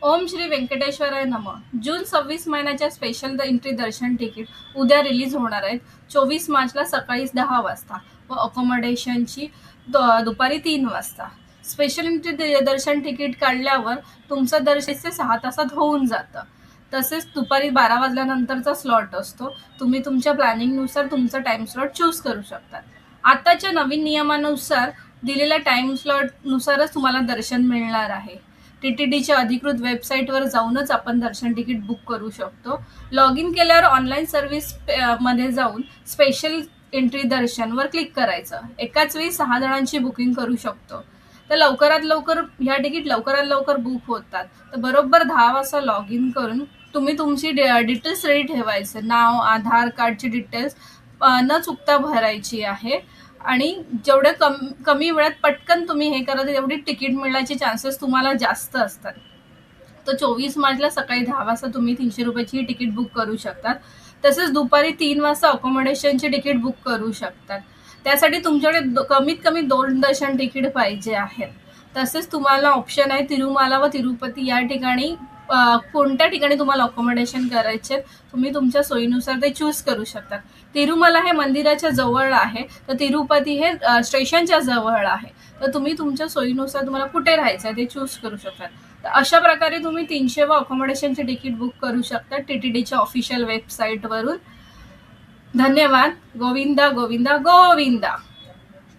ओम श्री व्यंकटेश्वराय नमः. जून 26 महिन्याच्या special entry दर्शन ticket उद्या रिलीज होणार आहेत. 24 मार्चला सकाळी 10 वाजता व अकोमोडेशनची दुपारी 3 वाजता. स्पेशल एंट्री दर्शन तिकीट काढल्यावर तुमचं दर्शन 6 तासात होऊन जातं. तसेच दुपारी 12 वाजल्यानंतरचा स्लॉट असतो. तुम्ही तुमच्या प्लॅनिंगनुसार तुमचा टाइम स्लॉट चूज करू शकता. आताच्या नवीन नियमानुसार दिलेल्या टाइम स्लॉटनुसारच तुम्हाला दर्शन मिळणार आहे. TTDच्या अधिकृत वेबसाईटवर जाऊनच आपण दर्शन तिकीट बुक करू शकतो. लॉग इन केल्यावर ऑनलाईन सर्व्हिस मध्ये जाऊन स्पेशल एंट्री दर्शनवर क्लिक करायचं. एकाच वेळी 6 जणांची बुकिंग करू शकतो. तर लवकरात लवकर ह्या तिकीट लवकरात लवकर बुक होतात. तर बरोबर 10 वाजता लॉग इन करून तुम्ही तुमची डिटेल्स रेडी ठेवायचे. नाव, आधार कार्डची डिटेल्स न चुकता भरायची आहे आणि जेवढे कमी वेळात पटकन तुम्ही हे करा तेवढी तिकीट मिळण्याचे चान्सेस तुम्हाला जास्त असतात. तर 24 मार्चला सकाळी 10 वाजता तुम्ही 300 रुपयाची तिकीट बुक करू शकतात. तसेच दुपारी 3 वाजता अकोमोडेशनची तिकीट बुक करू शकतात. त्यासाठी तुमच्याकडे कमीत कमी 2 दर्शन तिकीट पाहिजे आहेत. तसेच तुम्हाला ऑप्शन आहे तिरुमाला व तिरुपती या ठिकाणी कोणत्या ठिकाणी तुम्हाला अकोमोडेशन करायचे तुम्ही तुमच्या सोयीनुसार ते चूज करू शकता. तिरुमला हे मंदिराच्या जवळ आहे, तर तिरुपती हे स्टेशनच्या जवळ आहे. तर तुम्ही तुमच्या सोयीनुसार तुम्हाला कुठे राहायचं आहे ते चूज करू शकता. तर अशा प्रकारे तुम्ही 300 व अकोमोडेशनचे तिकीट बुक करू शकता TTDच्या ऑफिशियल वेबसाईटवरून. धन्यवाद. गोविंदा गोविंदा गोविंदा.